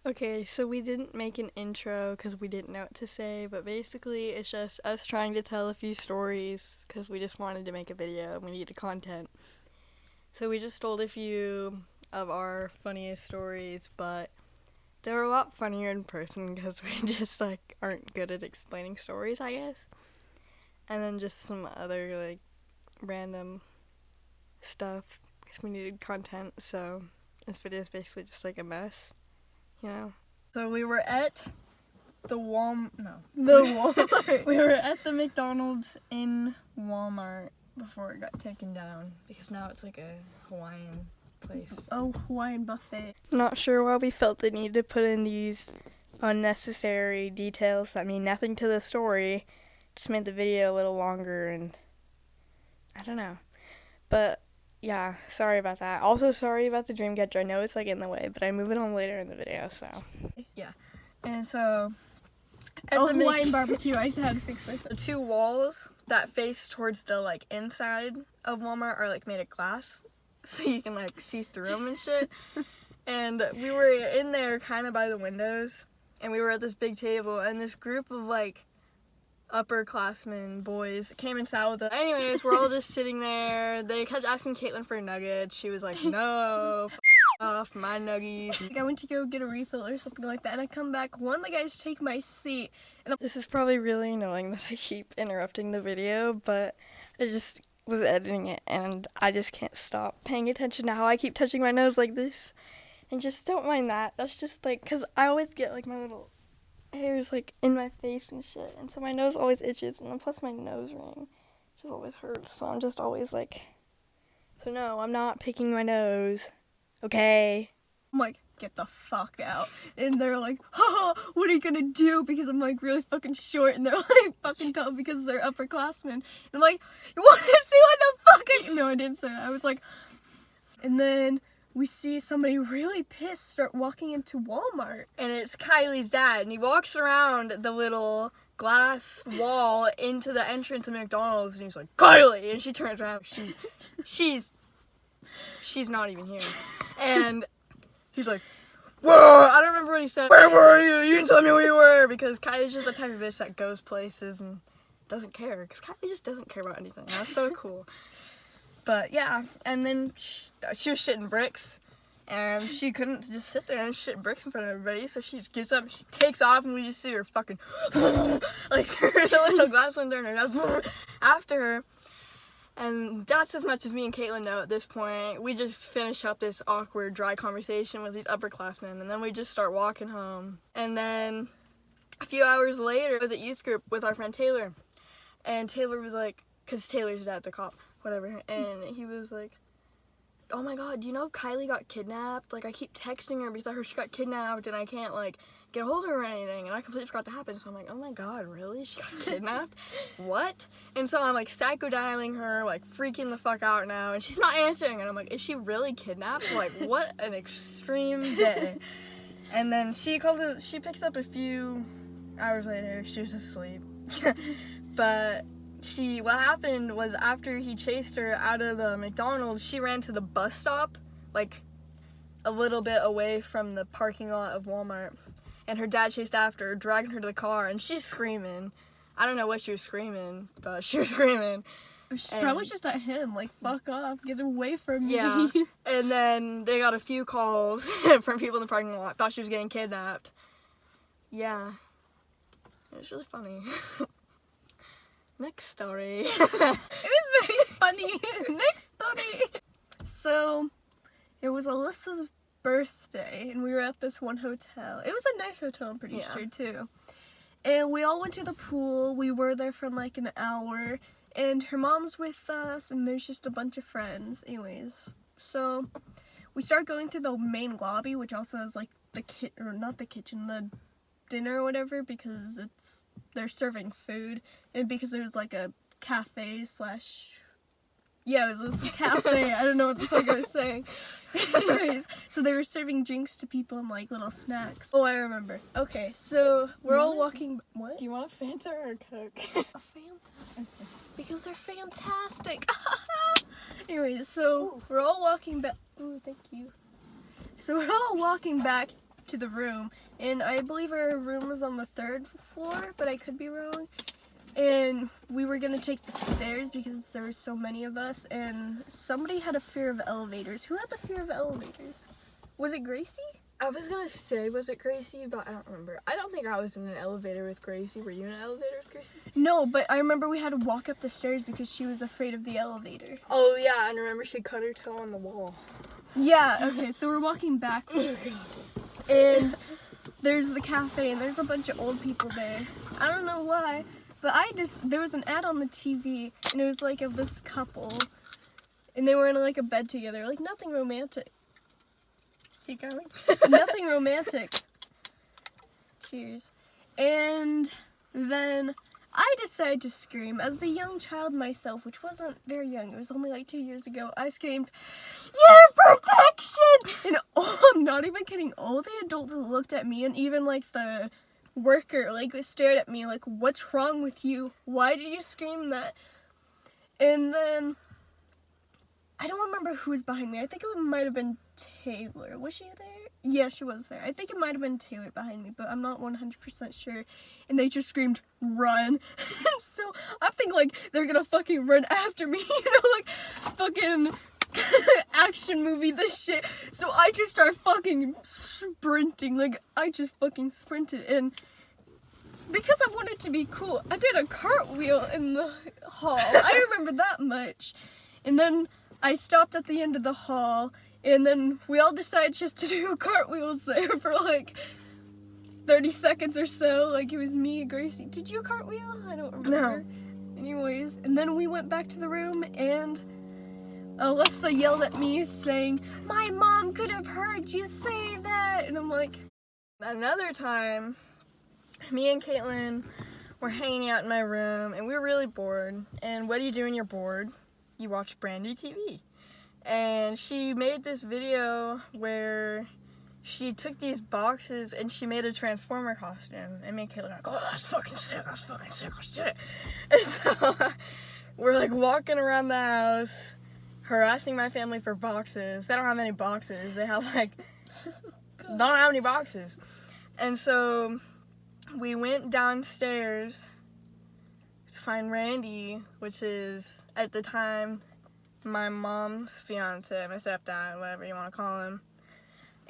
Okay, so we didn't make an intro because we didn't know what to say, but basically it's just us trying to tell a few stories because we just wanted to make a video and we needed content. So we just told a few of our funniest stories, but they were a lot funnier in person because we just aren't good at explaining stories, I guess. And then just some other random stuff because we needed content, so this video is basically just a mess. So we were at the Walmart. We were at the McDonald's in Walmart before it got taken down because now it's like a Hawaiian place. Oh, Hawaiian buffet. Not sure why we felt the need to put in these unnecessary details that mean nothing to the story. Just made the video a little longer and I don't know. But yeah, sorry about that. Also, sorry about the dream catcher. I know it's in the way, but I move it on later in the video, so. Yeah. And so, at the Hawaiian barbecue, I just had to fix myself. The two walls that face towards the, inside of Walmart are, made of glass, so you can, see through them and shit. And we were in there kind of by the windows, and we were at this big table, and this group of, upperclassmen boys came and sat with us. Anyways, we're all just sitting there. They kept asking Caitlin for nuggets. She was like, no, off my nuggies. I went to go get a refill or something like that, and I come back. One of the guys take my seat, and this is probably really annoying that I keep interrupting the video, but I just was editing it, and I just can't stop paying attention to how I keep touching my nose like this. And just don't mind that. That's just because I always get my little hairs in my face and shit, and so my nose always itches, and then plus my nose ring just always hurts, so I'm just always so no, I'm not picking my nose, okay? I'm like, get the fuck out. And they're like, haha, what are you gonna do? Because I'm really fucking short, and they're fucking tall because they're upperclassmen. And I'm like, you wanna see what the fuck No, I didn't say that. I was like, and then we see somebody really pissed start walking into Walmart. And it's Kylie's dad, and he walks around the little glass wall into the entrance of McDonald's, and he's like, Kylie! And she turns around, she's not even here. And he's like, whoa! I don't remember what he said. Where were you? You didn't tell me where you were! Because Kylie's just the type of bitch that goes places and doesn't care. Because Kylie just doesn't care about anything. That's so cool. But yeah, and then she was shitting bricks, and she couldn't just sit there and shit bricks in front of everybody, so she just gets up and she takes off, and we just see her fucking through the little glass window, and her dad's after her. And that's as much as me and Caitlin know at this point. We just finish up this awkward, dry conversation with these upperclassmen, and then we just start walking home. And then a few hours later, I was at youth group with our friend Taylor, and Taylor was like, because Taylor's dad's a cop, whatever, and he was like, oh my god, do you know Kylie got kidnapped? I keep texting her because I heard she got kidnapped and I can't, get a hold of her or anything, and I completely forgot that happened, so I'm like, oh my god, really? She got kidnapped? What? And so I'm, psycho-dialing her, freaking the fuck out now, and she's not answering, and I'm like, is she really kidnapped? What an extreme day. And then she picks up a few hours later, she was asleep, but what happened was after he chased her out of the McDonald's, she ran to the bus stop, a little bit away from the parking lot of Walmart, and her dad chased after her, dragging her to the car, and she's screaming. I don't know what she was screaming, but she was screaming. She's probably just at him, fuck off, get away from me. Yeah, and then they got a few calls from people in the parking lot, thought she was getting kidnapped. Yeah, it was really funny. Next story. It was very funny. Next story. So, it was Alyssa's birthday, and we were at this one hotel. It was a nice hotel, I'm pretty sure, too. And we all went to the pool. We were there for an hour, and her mom's with us, and there's just a bunch of friends. Anyways, so we start going through the main lobby, which also has not the kitchen, the dinner or whatever, because they're serving food, and because there's a cafe / yeah, it was a cafe. I don't know what the fuck I was saying. Anyways, so they were serving drinks to people and little snacks. Oh, I remember. Okay, so we're all walking. What? Do you want a Fanta or a Coke? A Fanta. Because they're fantastic. Anyways, so we're all walking back. Ooh, thank you. So we're all walking back to the room, and I believe our room was on the 3rd floor, but I could be wrong. And we were gonna take the stairs because there were so many of us, and somebody had a fear of elevators. Who had the fear of elevators? Was it Gracie? I was gonna say, was it Gracie? But I don't remember. I don't think I was in an elevator with Gracie. Were you in an elevator with Gracie? No, but I remember we had to walk up the stairs because she was afraid of the elevator. Oh, yeah, and remember she cut her toe on the wall. Yeah, okay, so we're walking back, and there's the cafe, and there's a bunch of old people there. I don't know why, but there was an ad on the TV, and it was like of this couple, and they were in like a bed together, like nothing romantic. Keep going. Nothing romantic. Cheers. And then I decided to scream. As a young child myself, which wasn't very young, it was only like 2 years ago, I screamed, "Yes, protection!" And I'm not even kidding, all the adults looked at me, and even like the worker like stared at me like, "What's wrong with you? Why did you scream that?" And then I don't remember who was behind me. I think it might have been Taylor. Was she there? Yeah, she was there. I think it might have been Taylor behind me, but I'm not 100% sure. And they just screamed, "Run!" And so I'm thinking like they're gonna fucking run after me, you know, like fucking action movie this shit. So I just start fucking sprinting. Like I just fucking sprinted, and because I wanted to be cool, I did a cartwheel in the hall. I remember that much. And then I stopped at the end of the hall, and then we all decided just to do cartwheels there for like 30 seconds or so. Like it was me and Gracie. Did you cartwheel? I don't remember. No. Anyways, and then we went back to the room, and Alyssa yelled at me saying, "My mom could have heard you say that." And I'm like, another time, me and Caitlin were hanging out in my room, and we were really bored. And what do you do when you're bored? You watch Brandy TV. And she made this video where she took these boxes and she made a Transformer costume. And me and Caitlin were like, "Oh, that's fucking sick, that's fucking sick, let's do it." And so we're like walking around the house, harassing my family for boxes. They don't have any boxes. They have like, don't have any boxes. And so we went downstairs to find Randy, which is, at the time, my mom's fiance, my stepdad, whatever you want to call him.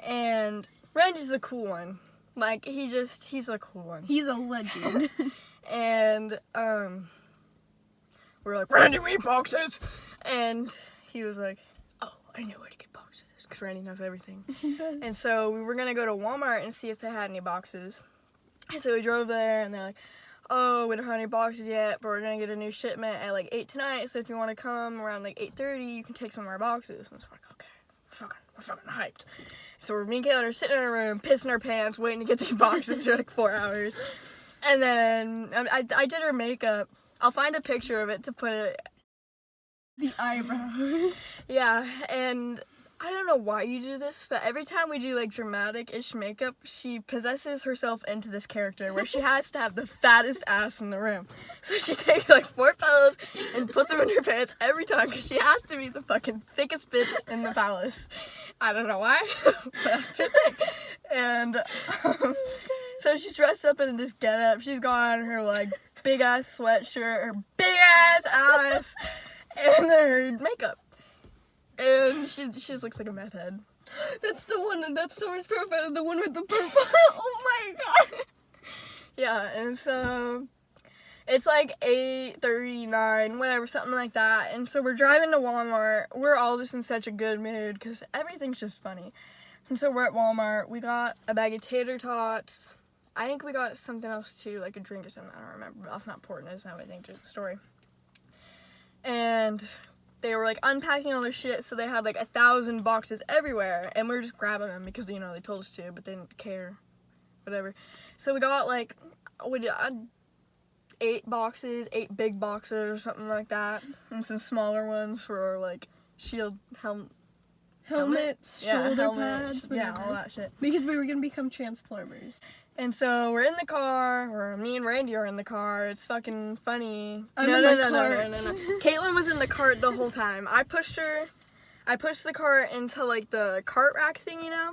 And Randy's a cool one. Like, he's a cool one. he's a legend. And, we're like, "Randy, we need boxes!" And he was like, "Oh, I know where to get boxes." Because Randy knows everything. He does. And so we were going to go to Walmart and see if they had any boxes. And so we drove there, and they're like, "Oh, we don't have any boxes yet, but we're going to get a new shipment at like 8 tonight, so if you want to come around like 8:30, you can take some of our boxes." And I was like, "Okay, we're fucking hyped." So me and Caitlin are sitting in our room, pissing our pants, waiting to get these boxes for like 4 hours. And then I did her makeup. I'll find a picture of it to put it. The eyebrows. Yeah, and I don't know why you do this, but every time we do like dramatic-ish makeup, she possesses herself into this character where she has to have the fattest ass in the room. So she takes like 4 pillows and puts them in her pants every time because she has to be the fucking thickest bitch in the palace. I don't know why, but and so she's dressed up in this getup. She's got on her like big ass sweatshirt, her big ass, and her makeup. And she just looks like a meth head. That's the one, and that's Sora's profile, the one with the purple. Oh my god. Yeah, and so it's like 8:39, whatever, something like that. And so we're driving to Walmart. We're all just in such a good mood because everything's just funny. And so we're at Walmart. We got a bag of tater tots. I think we got something else too, like a drink or something. I don't remember, but that's not important. That's not what I think to the story. And they were like unpacking all their shit, so they had like 1,000 boxes everywhere, and we were just grabbing them because, you know, they told us to, but they didn't care, whatever. So we got like 8 boxes, 8 big boxes or something like that, and some smaller ones for like shield Helmets, shoulder pads, yeah, whatever. all that shit. Because we were gonna become Transformers. And so we're in the car, or me and Randy are in the car. It's fucking funny. I'm No. in the cart. Caitlin was in the cart the whole time. I pushed the cart into like the cart rack thing, you know?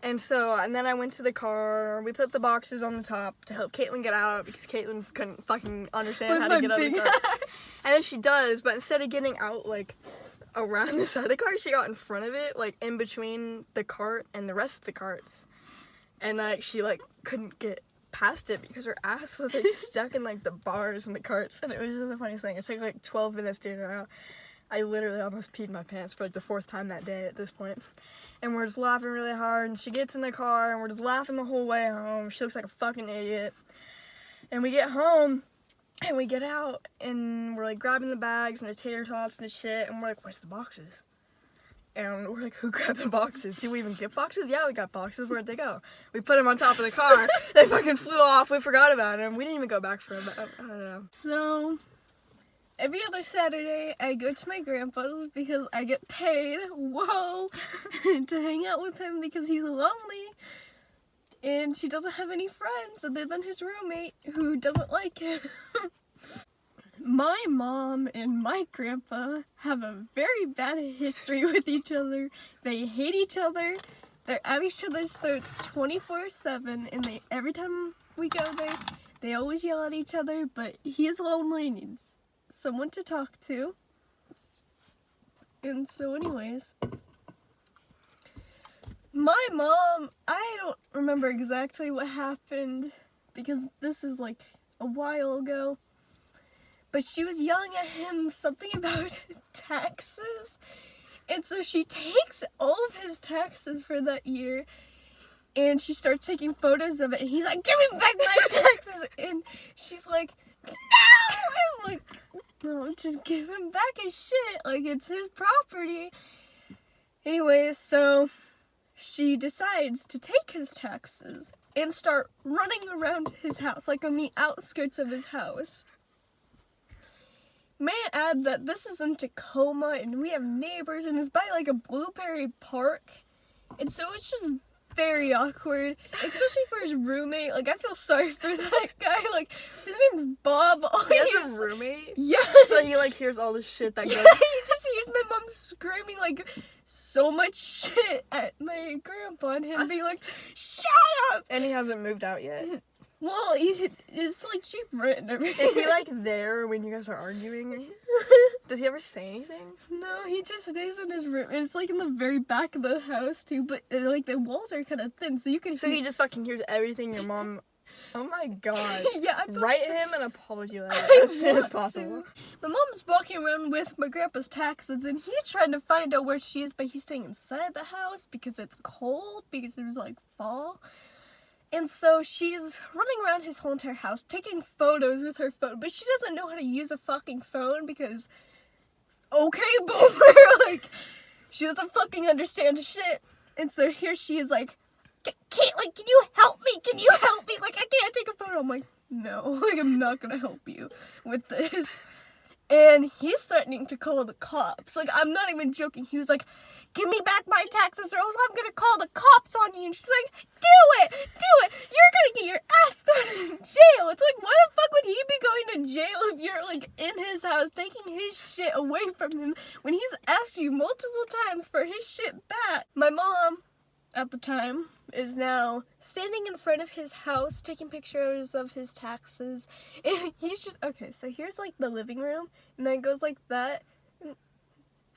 And then I went to the car. We put the boxes on the top to help Caitlin get out because Caitlin couldn't fucking understand how to get out of the car. And then she does, but instead of getting out, like, around the side of the car, she got in front of it, like, in between the cart and the rest of the carts. And, like, she, like, couldn't get past it because her ass was, like, stuck in, like, the bars in the carts. And it was just the funniest thing. It took, like, 12 minutes to get her out. I literally almost peed my pants for, like, the 4th time that day at this point. And we're just laughing really hard, and she gets in the car, and we're just laughing the whole way home. She looks like a fucking idiot. And we get home, and we get out, and we're, like, grabbing the bags and the tater tots and the shit, and we're like, where's the boxes? And we're like, who grabbed the boxes? Did we even get boxes? Yeah, we got boxes. Where'd they go? We put them on top of the car. They fucking flew off. We forgot about them. We didn't even go back for them. I don't know. So, every other Saturday, I go to my grandpa's because I get paid, to hang out with him because he's lonely. And she doesn't have any friends other than his roommate who doesn't like him. My mom and my grandpa have a very bad history with each other. They hate each other. They're at each other's throats 24/7, and every time we go there, they always yell at each other, but he's lonely and needs someone to talk to. And so anyways, my mom, I don't remember exactly what happened because this was like a while ago, but she was yelling at him something about taxes. And so she takes all of his taxes for that year and she starts taking photos of it, and he's like, give me back my taxes. And she's like, no! I'm like, no, just give him back his shit. Like, it's his property. Anyways, so she decides to take his taxes and start running around his house, like on the outskirts of his house. May I add that this is in Tacoma, and we have neighbors, and it's by like a blueberry park. And so it's just very awkward, especially for his roommate. Like, I feel sorry for that guy. Like, his name's Bob. He has a roommate? Yeah. So he, like, hears all the shit that goes... Yeah, he just hears my mom screaming, like, so much shit at my grandpa, and him being like, shut up! And he hasn't moved out yet. Well, it's like cheap rent and everything. Is he, like, there when you guys are arguing? Does he ever say anything? No, he just stays in his room. And it's, like, in the very back of the house, too. But, like, the walls are kind of thin, so you can So he just fucking hears everything your mom... Oh, my God. Yeah, I feel Write him an apology letter as soon as possible. My mom's walking around with my grandpa's taxes, and he's trying to find out where she is, but he's staying inside the house because it's cold, because it was, like, fall. And so she's running around his whole entire house, taking photos with her phone, but she doesn't know how to use a fucking phone because, okay, boomer, like, she doesn't fucking understand shit. And so here she is like, Caitlin, can you help me? Can you help me? Like, I can't take a photo. I'm like, no, like, I'm not gonna help you with this. And he's threatening to call the cops. Like, I'm not even joking. He was like, give me back my taxes or else I'm gonna call the cops on you. And she's like, do it! Do it! You're gonna get your ass thrown in jail. It's like, why the fuck would he be going to jail if you're, like, in his house taking his shit away from him when he's asked you multiple times for his shit back? My mom, at the time, is now standing in front of his house taking pictures of his taxes, and he's just, okay, so here's like the living room, and then it goes like that,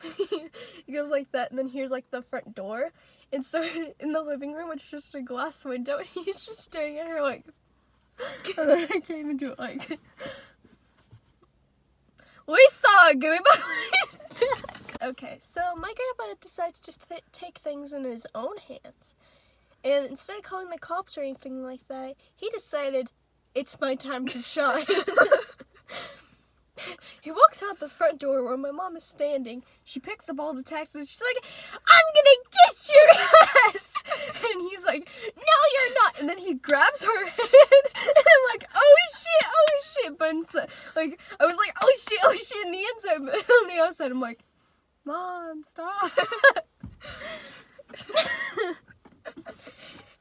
it goes like that, and then here's like the front door, and so in the living room it's just a glass window, and he's just staring at her like, and then I came into it like, Lisa, give me back my tax. Okay, so my grandpa decides to take things in his own hands. And instead of calling the cops or anything like that, he decided, it's my time to shine. He walks out the front door where my mom is standing. She picks up all the taxes. She's like, I'm gonna get your ass! And he's like, no, you're not. And then he grabs her hand. And I'm like, oh shit. But inside, like, I was like, oh shit in the inside. But on the outside, I'm like, Mom, stop.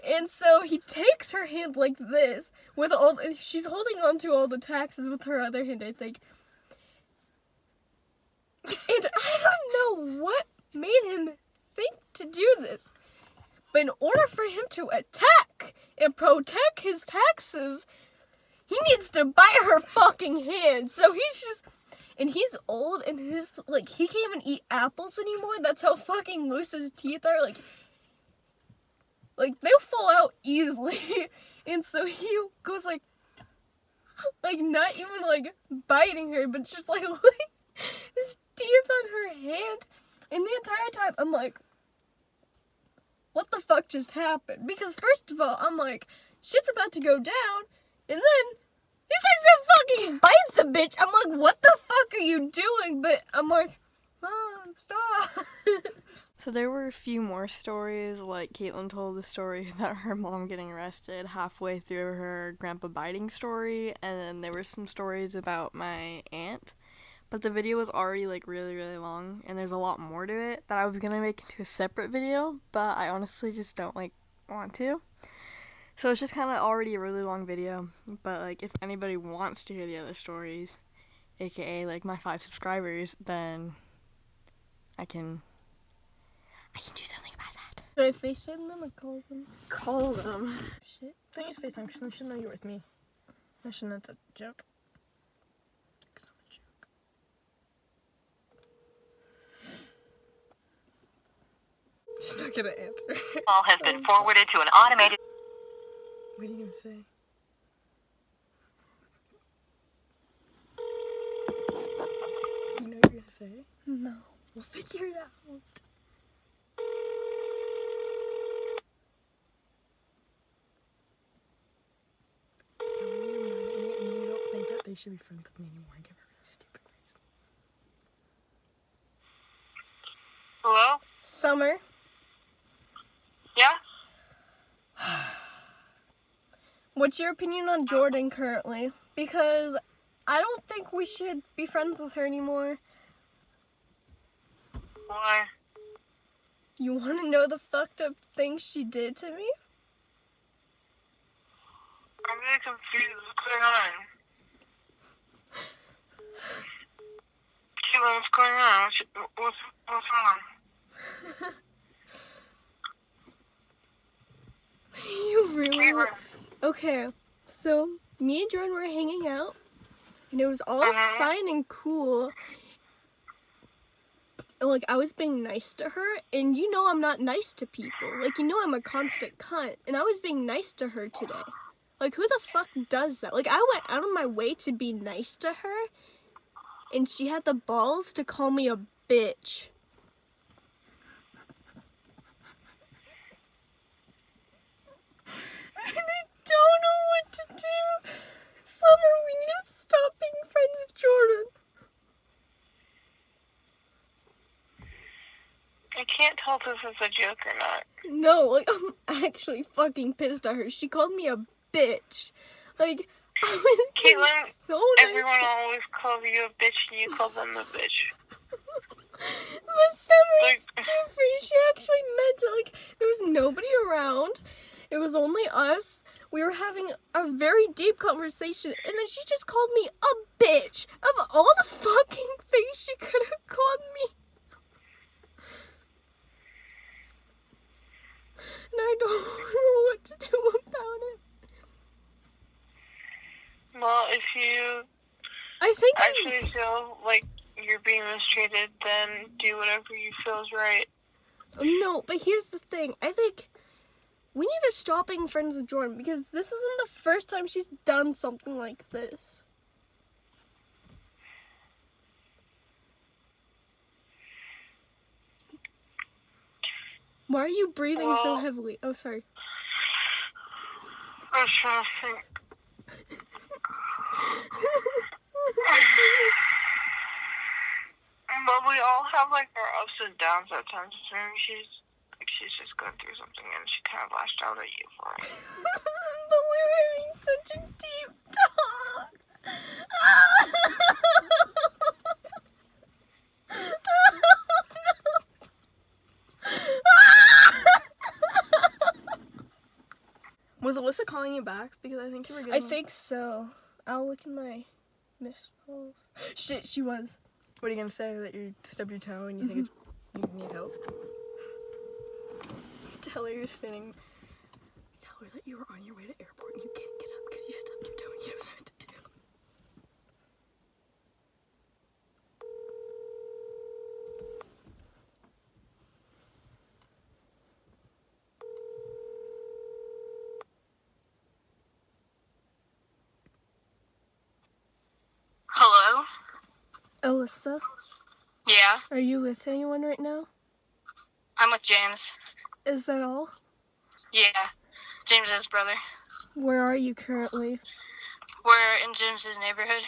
And so he takes her hand like this, with she's holding on to all the taxes with her other hand, I think. And I don't know what made him think to do this, But in order for him to attack and protect his taxes, he needs to bite her fucking hand. So he's just, and he's old and his, like, he can't even eat apples anymore. That's how fucking loose his teeth are. Like they'll fall out easily. And so he goes like not even like biting her, but just like his teeth on her hand. And the entire time I'm like, what the fuck just happened? Because first of all, I'm like, shit's about to go down, and then he starts to fucking bite the bitch. I'm like, what the fuck are you doing? But I'm like, Mom, stop. So there were a few more stories, like Caitlin told the story about her mom getting arrested halfway through her grandpa biting story, and then there were some stories about my aunt. But the video was already like really, really long, and there's a lot more to it that I was gonna make into a separate video, but I honestly just don't like want to. So it's just kind of already a really long video, but like if anybody wants to hear the other stories, aka like my 5 subscribers, then I can do something about that. Should I FaceTime them or call them? Call them. Shit. Don't use FaceTime because they should know you're with me. They should know it's a joke. It's not a joke. She's not gonna answer. Call has been forwarded to an automated. What are you gonna say? You know what you're gonna say? No. We'll figure it out. Tell me you're mad at me and you don't think that they should be friends with me anymore and give her a stupid reason. Hello? Summer. Yeah? What's your opinion on Jordan currently? Because I don't think we should be friends with her anymore. Why? You want to know the fucked up things she did to me? I'm really confused. What's going on? Caitlin, what's going on? What's wrong? You really... Caitlin. Okay, so me and Jordan were hanging out, and it was all fine and cool. And, like, I was being nice to her, and you know I'm not nice to people. Like, you know I'm a constant cunt, and I was being nice to her today. Like, who the fuck does that? Like, I went out of my way to be nice to her, and she had the balls to call me a bitch. And I don't know what to do. Summer, we need to stop being friends with Jordan. I can't tell if this is a joke or not. No, like, I'm actually fucking pissed at her. She called me a bitch. Like, I was Caitlin, so nice. everyone always calls you a bitch and you call them a bitch. But Summer is Like- different. She actually meant it. Like, there was nobody around. It was only us. We were having a very deep conversation, and then she just called me a bitch. Of all the fucking things she could have called me. And I don't know what to do about it. Well, if you I think actually feel like you're being mistreated, then do whatever you feel is right. No, but here's the thing. I think we need to stop being friends with Jordan because this isn't the first time she's done something like this. Why are you breathing so heavily? Oh, sorry. I was trying to think. But we all have like our ups and downs at times. Maybe she's just going through something and she kind of lashed out at you for it. But we were having such a deep talk. Was Alyssa calling you back? Because I think you were I getting... think so. I'll look in my missed calls. Shit, she was. What are you gonna say? That you stubbed your toe and you think it's... you need help? tell her you're sitting. Tell her that you were on your way to airport and you can't get up because you stubbed your toe and you don't know what to do. Hello? Alyssa, Yeah, are you with anyone right now? I'm with James. Is that all? Yeah, James's brother. Where are you currently? We're in James's neighborhood.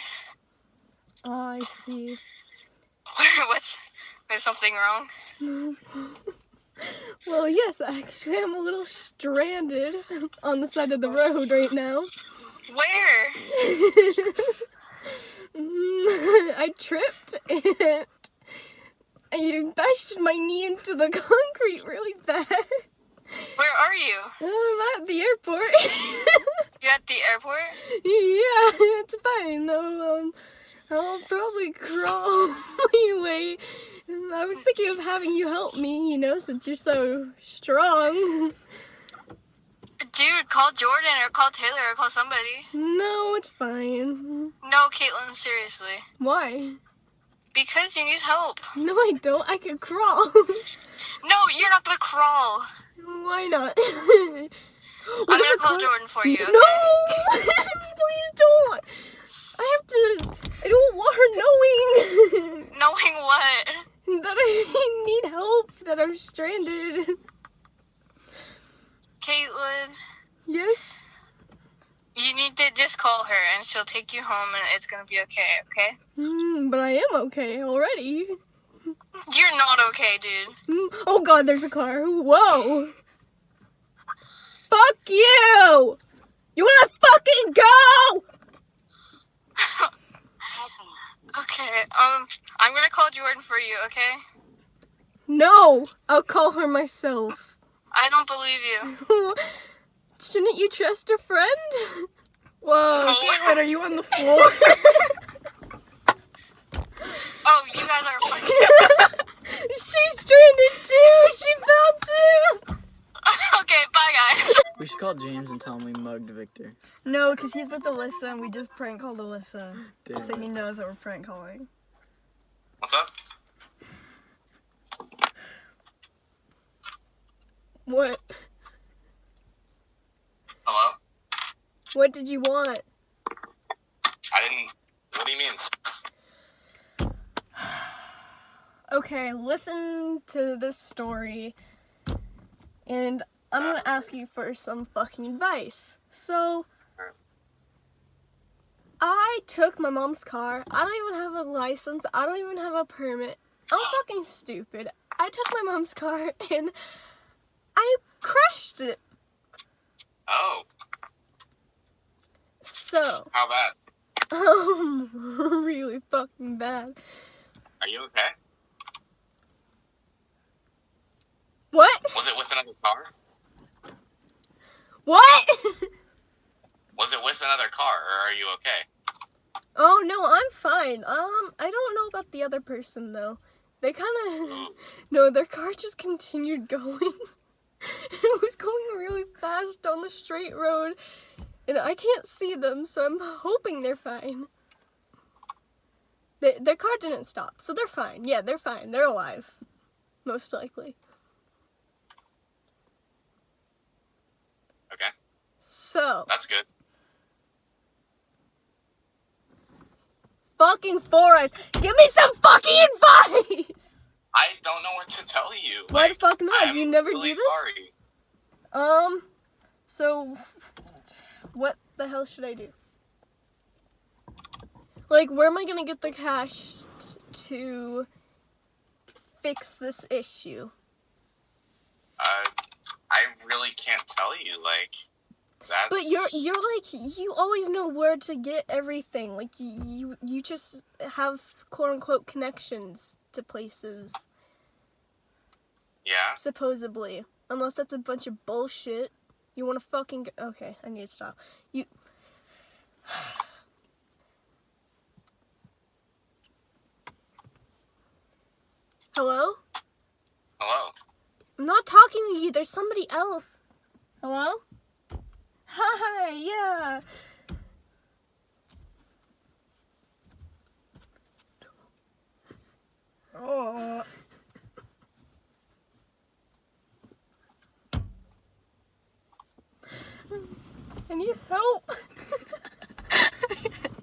Oh, I see. What's... There's something wrong? Well, yes, actually, I'm a little stranded on the side of the road right now. Where? I tripped and I bashed my knee into the concrete really bad. Where are you? I'm at the airport. You at the airport? Yeah, it's fine though. I'll probably crawl my way. I was thinking of having you help me, since you're so strong. Dude, call Jordan or call Taylor or call somebody. No, it's fine. No, Caitlin, seriously. Why? Because you need help. No, I don't. I can crawl. No, you're not gonna crawl. Why not? I'm gonna call Jordan for you. Okay? No! Please don't! I don't want her knowing Knowing what? that I need help, that I'm stranded. Caitlin, Yes? you need to just call her and she'll take you home and it's gonna be okay? But I am okay already. You're not okay, dude. Oh god, there's a car. Whoa! Fuck you! You wanna fucking go? Okay, I'm gonna call Jordan for you, okay? No! I'll call her myself. I don't believe you. Shouldn't you trust a friend? Whoa, No. Caitlin, are you on the floor? Oh, you guys are fucking... She's stranded too! She fell too! Okay, bye guys. We should call James and tell him we mugged Victor. No, because he's with Alyssa and we just prank called Alyssa. Damn So it. he knows that we're prank calling. What's up? What? Hello? What did you want? I didn't... What do you mean? Okay, listen to this story, and I'm gonna ask you for some fucking advice. So, I took my mom's car. I don't even have a license. I don't even have a permit. I'm fucking stupid. I took my mom's car and I crashed it. Oh, So, how bad? really fucking bad. Are you okay? What? Was it with another car? What? Was it with another car, or are you okay? Oh no, I'm fine. I don't know about the other person though. They kind of no, their car just continued going. It was going really fast down the straight road, and I can't see them, so I'm hoping they're fine. Their car didn't stop, so they're fine. Yeah, they're fine. They're alive, most likely. Okay, So, that's good. fucking Forrest, give me some fucking advice! I don't know what to tell you. Why the fuck not? I'm Do you never really do this? Sorry. So, what the hell should I do? Like, where am I gonna get the cash to fix this issue? I really can't tell you, that's... But you're like, you always know where to get everything. Like, you just have quote-unquote connections to places, Yeah? supposedly. Unless that's a bunch of bullshit. You wanna fucking okay, I need to stop. You... Hello? Hello? I'm not talking to you. There's somebody else. Hello? Hi, yeah. Oh. I need help.